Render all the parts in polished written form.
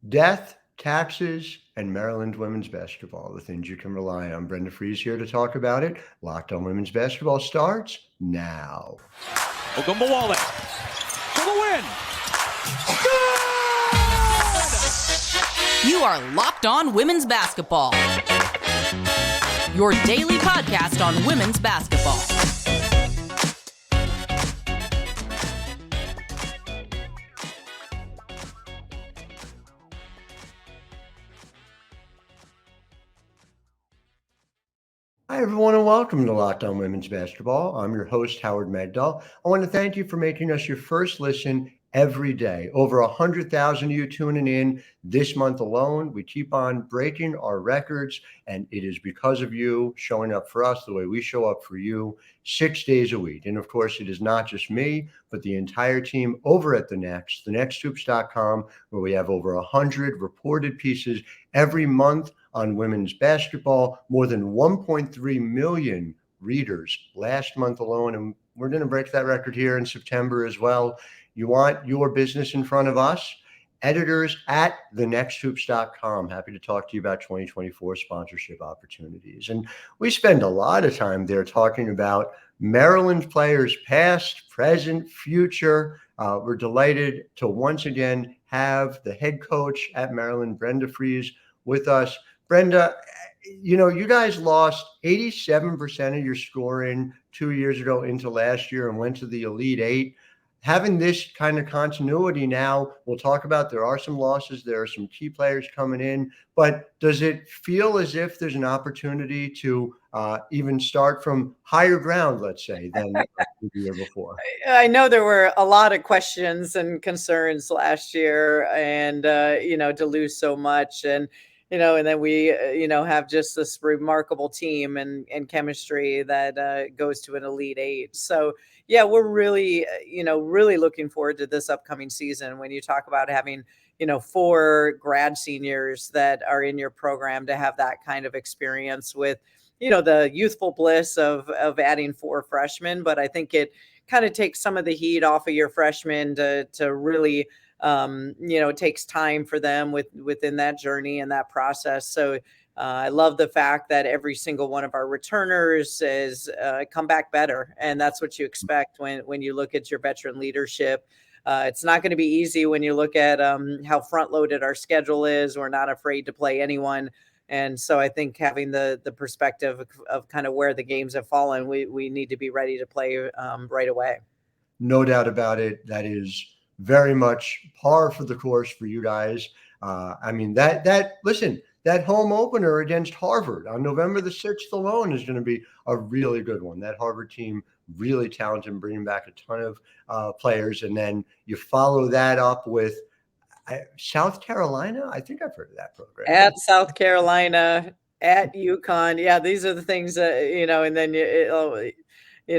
Death, taxes, and Maryland women's basketball, the things you can rely on. Brenda Frese here to talk about it. Locked On Women's Basketball starts now. Ogunbowale for the win. Good! You are Locked On Women's Basketball, your daily podcast on women's basketball. Hi, everyone, and welcome to Locked On Women's Basketball. I'm your host, Howard Megdal. I want to thank you for making us your first listen every day. Over 100,000 of you tuning in this month alone. We keep on breaking our records, and it is because of you showing up for us the way we show up for you 6 days a week. And of course, it is not just me, but the entire team over at The thenexthoops.com, where we have over 100 reported pieces every month on women's basketball, more than 1.3 million readers last month alone. And we're going to break that record here in September as well. You want your business in front of us? Editors at thenexthoops.com. Happy to talk to you about 2024 sponsorship opportunities. And we spend a lot of time there talking about Maryland players past, present, future. We're delighted to once again have the head coach at Maryland, Brenda Frese, with us. Brenda, you guys lost 87% of your scoring 2 years ago into last year and went to the Elite Eight. Having this kind of continuity now, we'll talk about there are some losses, there are some key players coming in, but does it feel as if there's an opportunity to even start from higher ground, let's say, than the year before? I know there were a lot of questions and concerns last year and, to lose so much and then we, have just this remarkable team and chemistry that goes to an Elite Eight. So, yeah, we're really, really looking forward to this upcoming season. When you talk about having, 4 grad seniors that are in your program, to have that kind of experience with, the youthful bliss of adding 4 freshmen. But I think it kind of takes some of the heat off of your freshmen to really it takes time for them within that journey and that process. So I love the fact that every single one of our returners is come back better. And that's what you expect when you look at your veteran leadership. It's not going to be easy when you look at how front loaded our schedule is. We're not afraid to play anyone. And so I think having the perspective of kind of where the games have fallen, we need to be ready to play right away. No doubt about it. That is very much par for the course for you guys. That home opener against Harvard on November the 6th alone is going to be a really good one. That Harvard team, really talented, bringing back a ton of players. And then you follow that up with South Carolina. I think I've heard of that program. At South Carolina, at UConn. Yeah, these are the things that, and then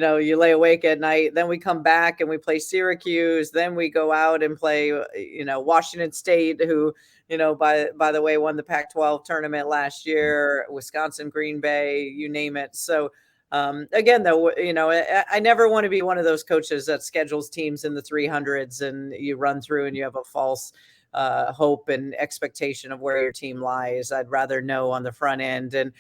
you lay awake at night. Then we come back and we play Syracuse. Then we go out and play, Washington State, who, by the way, won the Pac-12 tournament last year, Wisconsin, Green Bay, you name it. So again, though, I never want to be one of those coaches that schedules teams in the 300s and you run through and you have a false hope and expectation of where your team lies. I'd rather know on the front end. And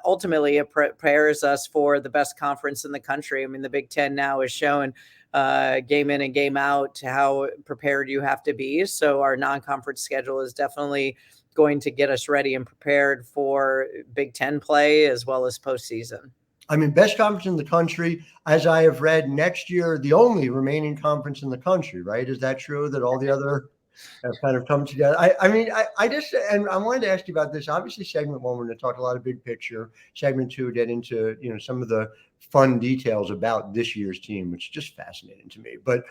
ultimately, it prepares us for the best conference in the country. I mean, the Big Ten now is showing game in and game out how prepared you have to be. So our non-conference schedule is definitely going to get us ready and prepared for Big Ten play as well as postseason. I mean, best conference in the country, as I have read, next year, the only remaining conference in the country, right? Is that true, that all the other have kind of come together? I wanted to ask you about this. Obviously, segment 1, we're going to talk a lot of big picture. Segment 2, get into, some of the fun details about this year's team, which is just fascinating to me. But,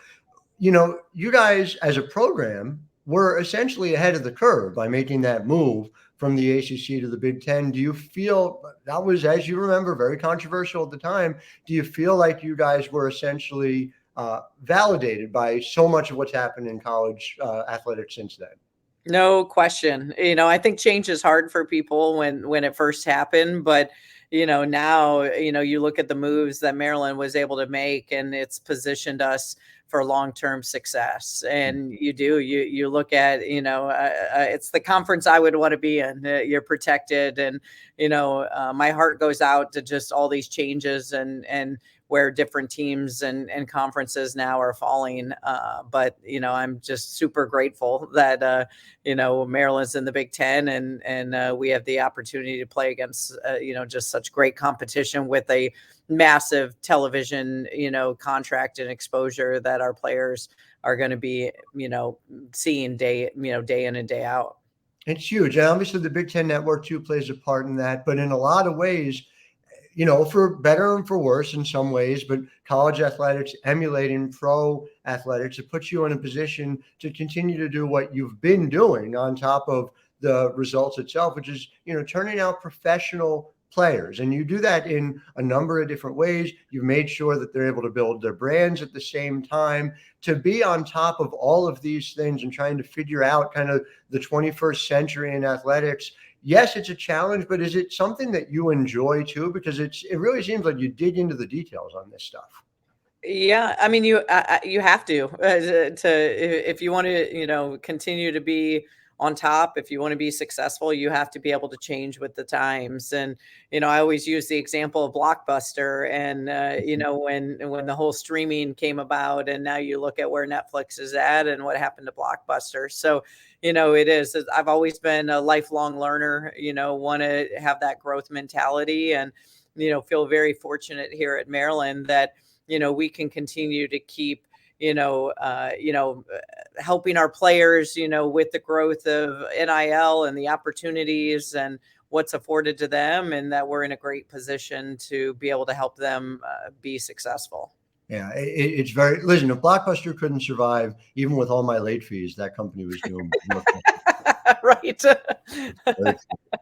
you guys as a program were essentially ahead of the curve by making that move from the ACC to the Big Ten. Do you feel that was, as you remember, very controversial at the time? Do you feel like you guys were essentially validated by so much of what's happened in college athletics since then? No question. I think change is hard for people when it first happened, but now, you look at the moves that Maryland was able to make, and it's positioned us for long-term success. And you look at, it's the conference I would want to be in. You're protected. And, my heart goes out to just all these changes and where different teams and conferences now are falling. But, I'm just super grateful that, Maryland's in the Big Ten, and we have the opportunity to play against, just such great competition with a massive television, contract and exposure that our players are going to be, seeing day in and day out. It's huge. And obviously the Big Ten Network too plays a part in that, but in a lot of ways, for better and for worse in some ways, but college athletics emulating pro athletics, it puts you in a position to continue to do what you've been doing on top of the results itself, which is, turning out professional players. And you do that in a number of different ways. You've made sure that they're able to build their brands at the same time. To be on top of all of these things and trying to figure out kind of the 21st century in athletics, yes, it's a challenge, but is it something that you enjoy too? Because it really seems like you dig into the details on this stuff. Yeah, I mean, you have to if you want to, continue to be on top, if you want to be successful, you have to be able to change with the times. And, I always use the example of Blockbuster and, when the whole streaming came about, and now you look at where Netflix is at and what happened to Blockbuster. So, I've always been a lifelong learner, want to have that growth mentality, and, feel very fortunate here at Maryland that, we can continue to keep, helping our players, with the growth of NIL and the opportunities and what's afforded to them, and that we're in a great position to be able to help them be successful. Yeah, it's very, listen, if Blockbuster couldn't survive, even with all my late fees, that company was doing right.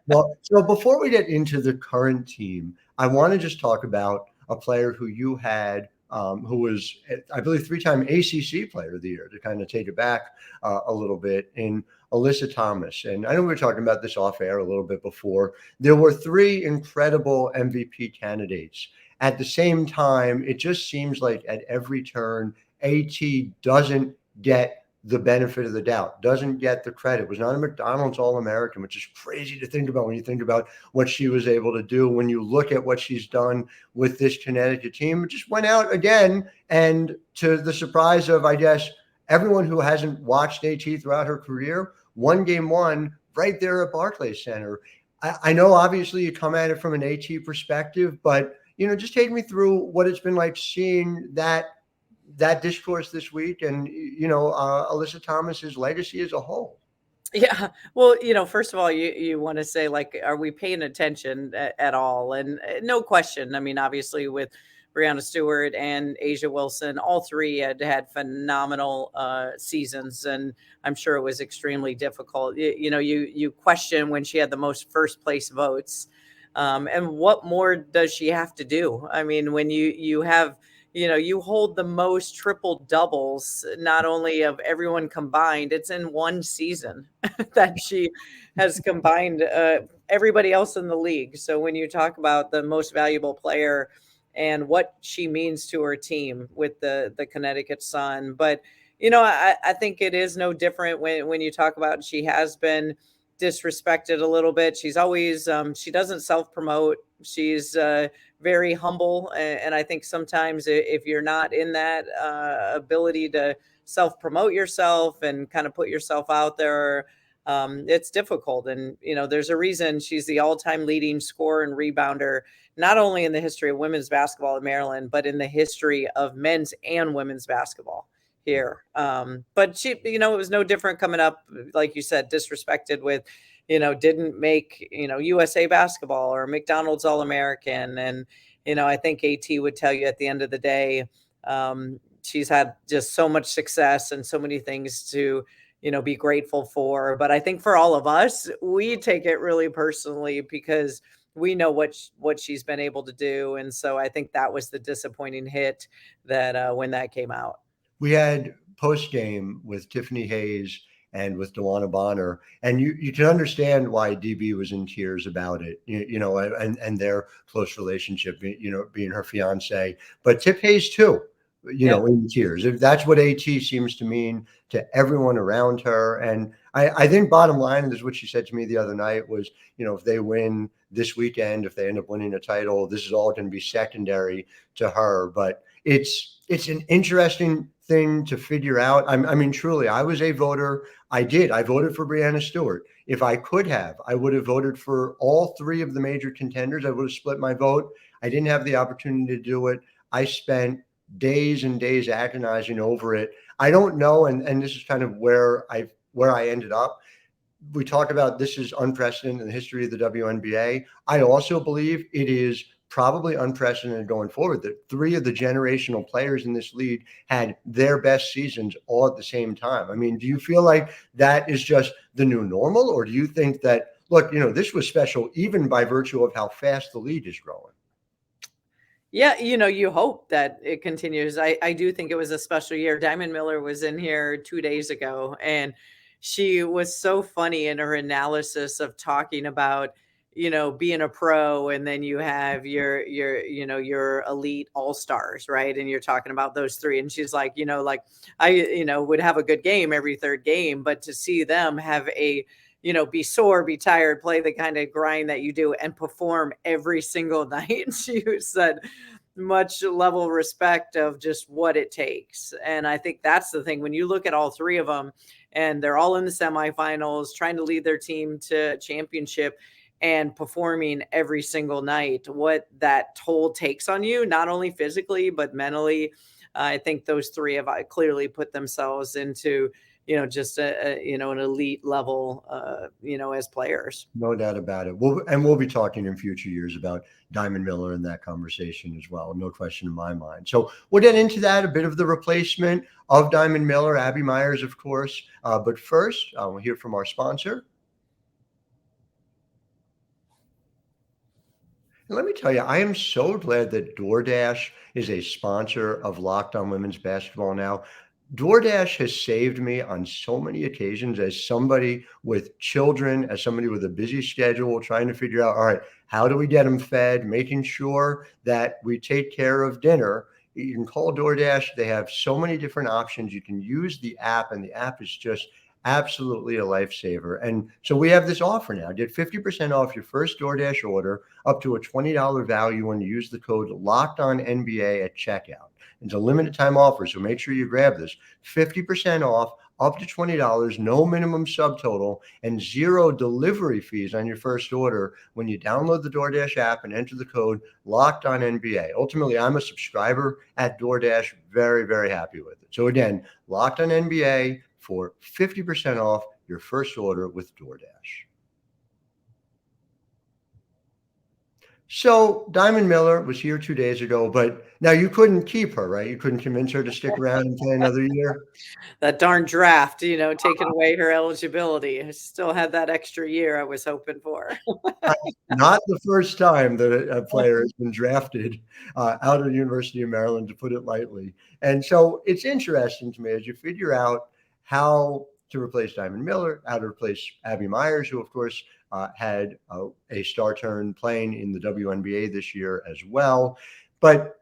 Well, so before we get into the current team, I want to just talk about a player who you had, who was, I believe, 3-time ACC Player of the Year, to kind of take it back a little bit, in Alyssa Thomas. And I know we were talking about this off air a little bit before. There were 3 incredible MVP candidates. At the same time, it just seems like at every turn, AT doesn't get the benefit of the doubt, doesn't get the credit. Was not a McDonald's All-American, which is crazy to think about when you think about what she was able to do. When you look at what she's done with this Connecticut team, it just went out again. And to the surprise of, I guess, everyone who hasn't watched AT throughout her career, won game 1 right there at Barclays Center. I know obviously you come at it from an AT perspective, but, just take me through what it's been like seeing that discourse this week and, Alyssa Thomas's legacy as a whole. Yeah. Well, first of all, you want to say, like, are we paying attention at all? And no question. I mean, obviously with Breanna Stewart and A'ja Wilson, all 3 had phenomenal seasons. And I'm sure it was extremely difficult. You question when she had the most first place votes. And what more does she have to do? I mean, when you have, you hold the most triple doubles, not only of everyone combined, it's in one season that she has combined everybody else in the league. So when you talk about the most valuable player and what she means to her team with the Connecticut Sun, but, I think it is no different when you talk about, she has been disrespected a little bit. She's always, she doesn't self-promote. She's very humble. And I think sometimes if you're not in that ability to self-promote yourself and kind of put yourself out there, it's difficult. And, there's a reason she's the all-time leading scorer and rebounder, not only in the history of women's basketball in Maryland, but in the history of men's and women's basketball here. But she, it was no different coming up, like you said, disrespected with, didn't make, USA basketball or McDonald's All-American. And, I think AT would tell you at the end of the day, she's had just so much success and so many things to, be grateful for. But I think for all of us, we take it really personally because we know what she's been able to do. And so I think that was the disappointing hit that when that came out. We had post game with Tiffany Hayes, and with Dewana Bonner. And you can understand why DB was in tears about it, and their close relationship, being her fiance. But Tip Hayes too, in tears. If that's what AT seems to mean to everyone around her. And I think bottom line is what she said to me the other night was, if they win this weekend, if they end up winning a title, this is all going to be secondary to her. But it's an interesting thing to figure out. I mean, truly, I was a voter. I voted for Breanna Stewart. If I could have, I would have voted for all three of the major contenders. I would have split my vote. I didn't have the opportunity to do it. I spent days and days agonizing over it. I don't know, and this is kind of where I ended up. We talk about this is unprecedented in the history of the WNBA. I also believe it is probably unprecedented going forward that three of the generational players in this league had their best seasons all at the same time. I mean, do you feel like that is just the new normal, or do you think that, look, this was special even by virtue of how fast the league is growing? Yeah, you hope that it continues. I do think it was a special year. Diamond Miller was in here 2 days ago, and she was so funny in her analysis of talking about, being a pro, and then you have your elite all-stars, right? And you're talking about those three. And she's like, I, would have a good game every third game, but to see them have a, be sore, be tired, play the kind of grind that you do and perform every single night. She said much level respect of just what it takes. And I think that's the thing. When you look at all three of them and they're all in the semifinals, trying to lead their team to championship and performing every single night, what that toll takes on you, not only physically, but mentally. I think those three have clearly put themselves into, just an elite level, as players. No doubt about it. We'll be talking in future years about Diamond Miller in that conversation as well. No question in my mind. So we'll get into that, a bit of the replacement of Diamond Miller, Abby Myers, of course. But first, we'll hear from our sponsor. And let me tell you, I am so glad that DoorDash is a sponsor of Locked On Women's Basketball now. DoorDash has saved me on so many occasions as somebody with children, as somebody with a busy schedule, trying to figure out, all right, how do we get them fed, making sure that we take care of dinner. You can call DoorDash. They have so many different options. You can use the app, and the app is just absolutely a lifesaver. And so we have this offer now. Get 50% off your first DoorDash order, up to a $20 value when you use the code LOCKEDONNBA at checkout. It's a limited time offer, so make sure you grab this. 50% off, up to $20, no minimum subtotal, and 0 delivery fees on your first order when you download the DoorDash app and enter the code LOCKEDONNBA. Ultimately, I'm a subscriber at DoorDash, very, very happy with it. So again, LOCKEDONNBA for 50% off your first order with DoorDash. So Diamond Miller was here 2 days ago, but now you couldn't keep her, right? You couldn't convince her to stick around and play another year. That darn draft, taking away her eligibility. I still had that extra year I was hoping for. Not the first time that a player has been drafted out of the University of Maryland, to put it lightly. And so it's interesting to me as you figure out how to replace Diamond Miller, how to replace Abby Myers, who, of course, had a star turn playing in the WNBA this year as well. But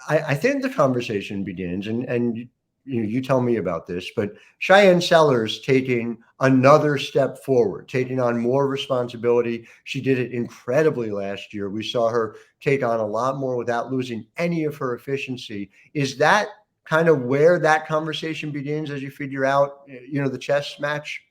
I think the conversation begins, and you tell me about this, but Shyanne Sellers taking another step forward, taking on more responsibility. She did it incredibly last year. We saw her take on a lot more without losing any of her efficiency. Is that kind of where that conversation begins as you figure out, the chess match?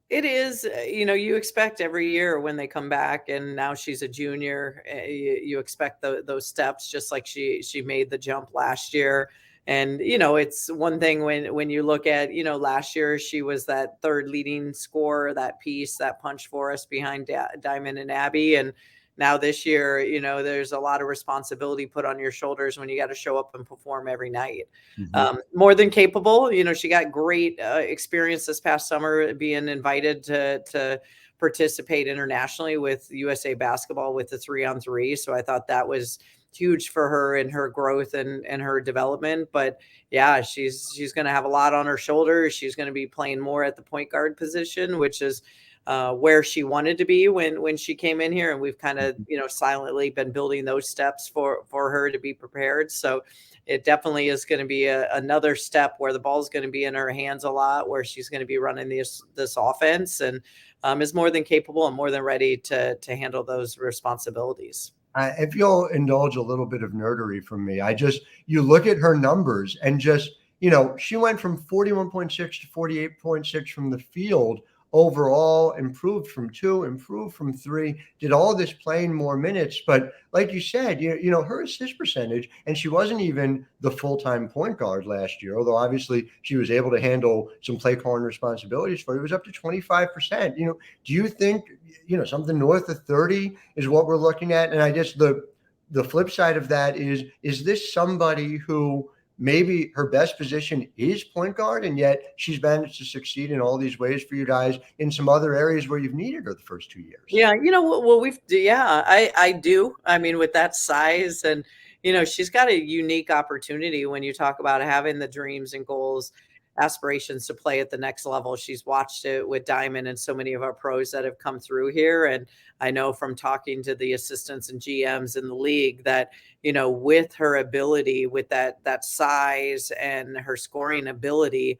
It is, you expect every year when they come back, and now she's a junior, you expect those steps, just like she made the jump last year. And, it's one thing when you look at, last year she was that third leading scorer, that piece, that punch for us behind Diamond and Abby. And now this year, there's a lot of responsibility put on your shoulders when you got to show up and perform every night. Mm-hmm. More than capable. She got great experience this past summer being invited to participate internationally with USA Basketball with the 3-on-3. So I thought that was huge for her and her growth and her development. But yeah, she's going to have a lot on her shoulders. She's going to be playing more at the point guard position, which is where she wanted to be when she came in here. And we've kind of, silently been building those steps for her to be prepared. So it definitely is going to be another step where the ball is going to be in her hands a lot, where she's going to be running this offense, and is more than capable and more than ready to handle those responsibilities. If you'll indulge a little bit of nerdery from me, you look at her numbers and she went from 41.6 to 48.6 from the field overall, improved from 2, improved from 3, did all this playing more minutes. But like you said, her assist percentage, and she wasn't even the full-time point guard last year, although obviously she was able to handle some play calling responsibilities for it. It was up to 25%. Do you think, something north of 30 is what we're looking at? And I guess the flip side of that is this somebody who maybe her best position is point guard, and yet she's managed to succeed in all these ways for you guys in some other areas where you've needed her the first 2 years? Yeah. I do. I mean, with that size, and, she's got a unique opportunity when you talk about having the dreams and goals, aspirations to play at the next level. She's watched it with Diamond and so many of our pros that have come through here. And I know from talking to the assistants and GMs in the league that, with her ability, with that size and her scoring ability,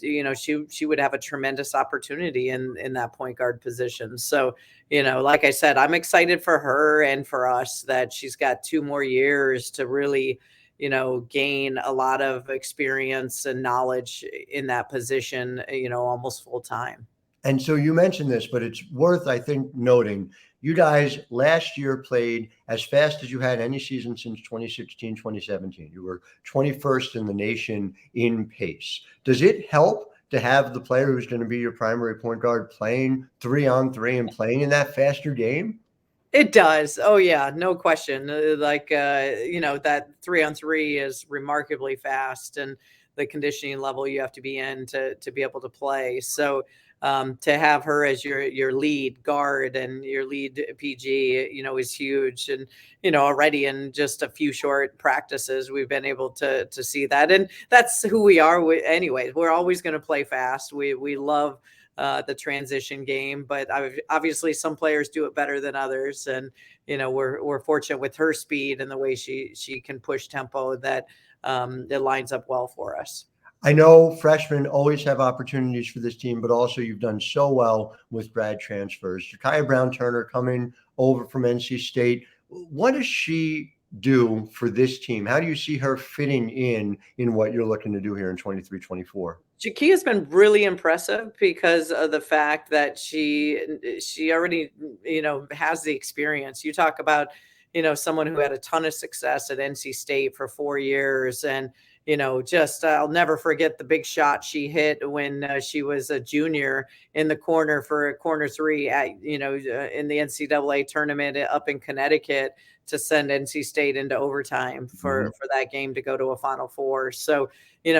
she would have a tremendous opportunity in that point guard position. So, like I said, I'm excited for her and for us that she's got 2 more years to really, gain a lot of experience and knowledge in that position, almost full time. And so you mentioned this, but it's worth, I think, noting you guys last year played as fast as you had any season since 2016, 2017. You were 21st in the nation in pace. Does it help to have the player who's going to be your primary point guard playing 3-on-3 and playing in that faster game? It does. Oh yeah, no question. That 3-on-3 is remarkably fast, and the conditioning level you have to be in to be able to play. So to have her as your lead guard and your lead PG, is huge. And, already in just a few short practices, we've been able to see that. And that's who we are anyway. We're always going to play fast. We love the transition game, but obviously some players do it better than others. And, we're fortunate with her speed and the way she can push tempo that it lines up well for us. I know freshmen always have opportunities for this team, but also you've done so well with grad transfers. Jakia Brown-Turner coming over from NC State. What does she do for this team? How do you see her fitting in what you're looking to do here in 23-24? Jakia has been really impressive because of the fact that she already, has the experience. You talk about, someone who had a ton of success at NC State for 4 years, and I'll never forget the big shot she hit when she was a junior in the corner for a corner 3 at, in the NCAA tournament up in Connecticut to send NC State into overtime for that game to go to a Final Four. So,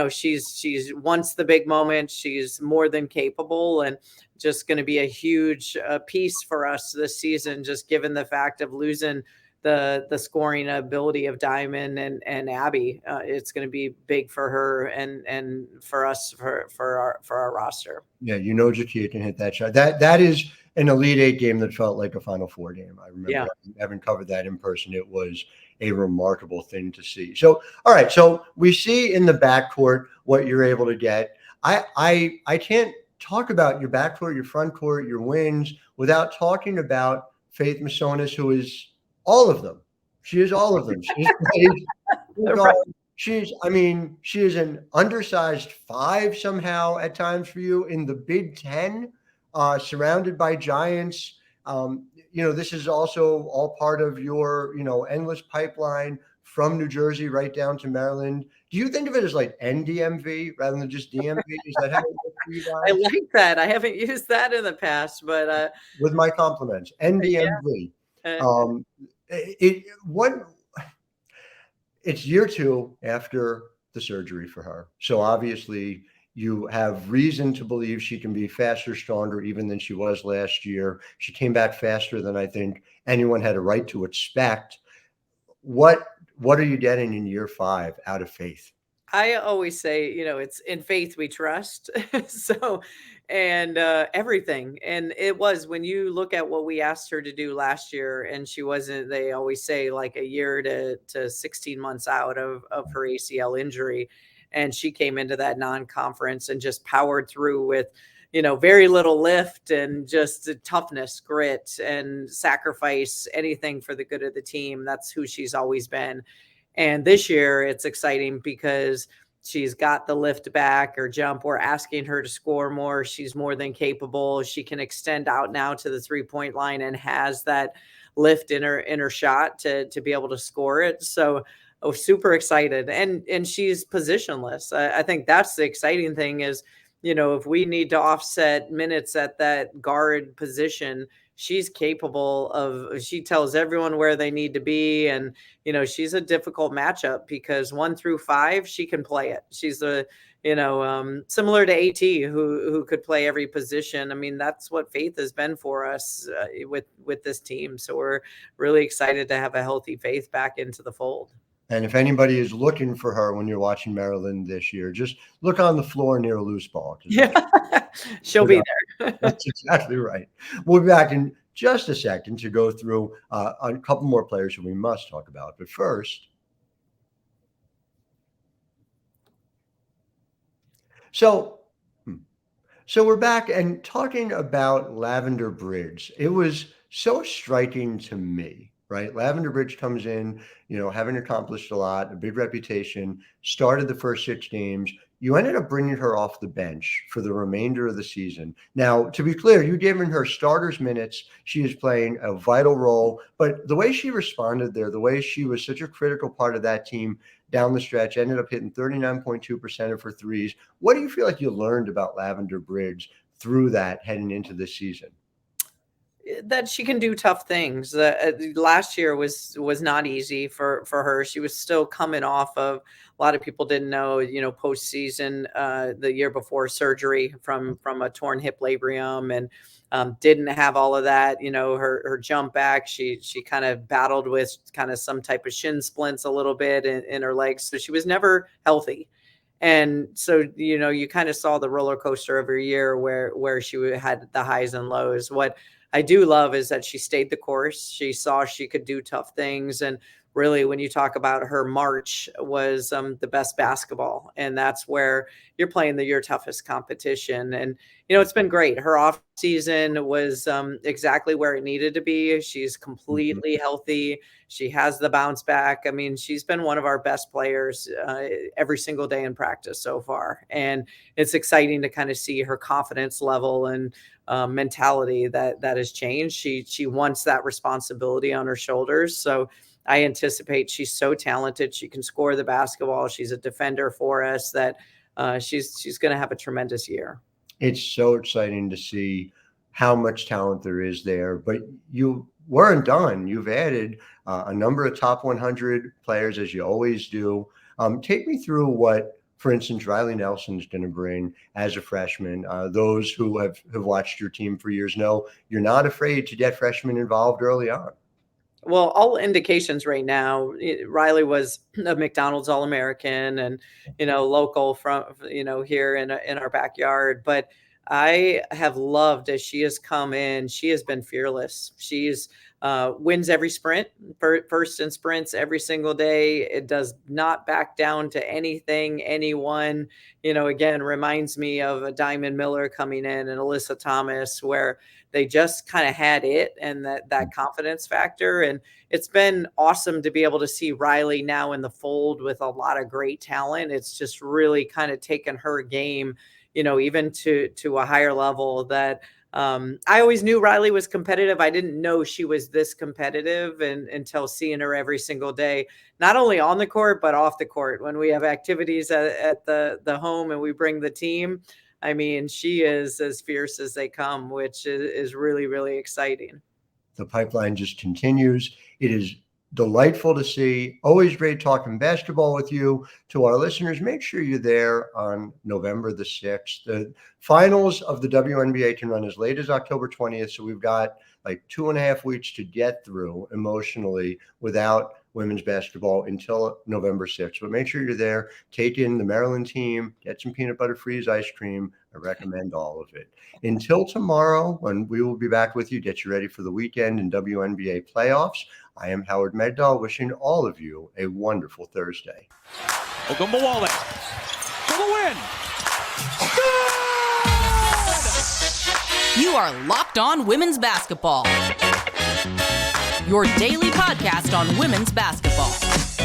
she's once the big moment, she's more than capable, and just going to be a huge piece for us this season, just given the fact of losing the scoring ability of Diamond and Abby. It's going to be big for her and for us for our roster. Yeah, Jakia can hit that shot. That is an Elite Eight game that felt like a Final Four game. I remember having covered that in person. It was a remarkable thing to see. So, all right. So we see in the backcourt what you're able to get. I can't talk about your backcourt, your front court, your wings without talking about Faith Masonius, who is all of them. She is all of them. She is an undersized 5 somehow at times for you in the Big Ten, surrounded by giants. This is also all part of your, endless pipeline from New Jersey right down to Maryland. Do you think of it as like NDMV rather than just DMV? Is that how it works for you guys? I like that. I haven't used that in the past, but with my compliments, NDMV. It's year 2 after the surgery for her. So obviously you have reason to believe she can be faster, stronger, even than she was last year. She came back faster than I think anyone had a right to expect. what are you getting in year 5 out of Faith? I always say, it's in faith we trust. So, and everything. And it was when you look at what we asked her to do last year, and she wasn't, they always say like a year to 16 months out of her ACL injury. And she came into that non-conference and just powered through with, very little lift and just toughness, grit, and sacrifice, anything for the good of the team. That's who she's always been. And this year it's exciting because she's got the lift back or jump. We're asking her to score more. She's more than capable. She can extend out now to the 3-point line and has that lift in her shot to be able to score it. So super excited. And she's positionless. I think that's the exciting thing is, if we need to offset minutes at that guard position, she's capable of, she tells everyone where they need to be. And, she's a difficult matchup because 1 through 5, she can play it. She's similar to AT who could play every position. I mean, that's what Faith has been for us with this team. So we're really excited to have a healthy Faith back into the fold. And if anybody is looking for her when you're watching Maryland this year, just look on the floor near a loose ball. Yeah, she'll be there. That's exactly right. We'll be back in just a second to go through a couple more players who we must talk about. But first, so we're back and talking about Lavender Bridge. It was so striking to me. Right. Lavender Bridge comes in, having accomplished a lot, a big reputation, started the first 6 games. You ended up bringing her off the bench for the remainder of the season. Now, to be clear, you given her starters minutes. She is playing a vital role. But the way she responded there, the way she was such a critical part of that team down the stretch, ended up hitting 39.2% of her threes. What do you feel like you learned about Lavender Bridge through that heading into this season? That she can do tough things. Last year was not easy for her. She was still coming off of, a lot of people didn't know, postseason, the year before surgery from a torn hip labrum, and didn't have all of that. Her jump back, she kind of battled with kind of some type of shin splints a little bit in her legs. So she was never healthy. And so, you kind of saw the roller coaster of her year where she had the highs and lows. What I do love is that she stayed the course. She saw she could do tough things. And really, when you talk about her March was the best basketball. And that's where you're playing your toughest competition. And, it's been great. Her off season was exactly where it needed to be. She's completely healthy. She has the bounce back. I mean, she's been one of our best players every single day in practice so far. And it's exciting to kind of see her confidence level and mentality that has changed. She wants that responsibility on her shoulders. So I anticipate she's so talented. She can score the basketball. She's a defender for us that she's going to have a tremendous year. It's so exciting to see how much talent there is there, but you weren't done. You've added a number of top 100 players, as you always do. Take me through what, for instance, Riley Nelson's going to bring as a freshman. Those who have watched your team for years know you're not afraid to get freshmen involved early on. Well, all indications right now, Riley was a McDonald's All-American and, local from, here in our backyard. But I have loved as she has come in, she has been fearless. She's wins every sprint, first in sprints every single day. It does not back down to anything, anyone. Again, reminds me of a Diamond Miller coming in and Alyssa Thomas, where they just kind of had it and that confidence factor. And it's been awesome to be able to see Riley now in the fold with a lot of great talent. It's just really kind of taken her game, even to a higher level that I always knew Riley was competitive. I didn't know she was this competitive until seeing her every single day, not only on the court, but off the court. When we have activities at the home and we bring the team, I mean, she is as fierce as they come, which is really, really exciting. The pipeline just continues. It is delightful to see. Always great talking basketball with you. To our listeners, make sure you're there on November the 6th. The finals of the WNBA can run as late as October 20th. So we've got like 2.5 weeks to get through emotionally without women's basketball until November 6th. But make sure you're there. Take in the Maryland team, get some peanut butter freeze ice cream. I recommend all of it. Until tomorrow, when we will be back with you, get you ready for the weekend in WNBA playoffs. I am Howard Megdal, wishing all of you a wonderful Thursday. Ogunbowale for the win. You are Locked On Women's Basketball, your daily podcast on women's basketball.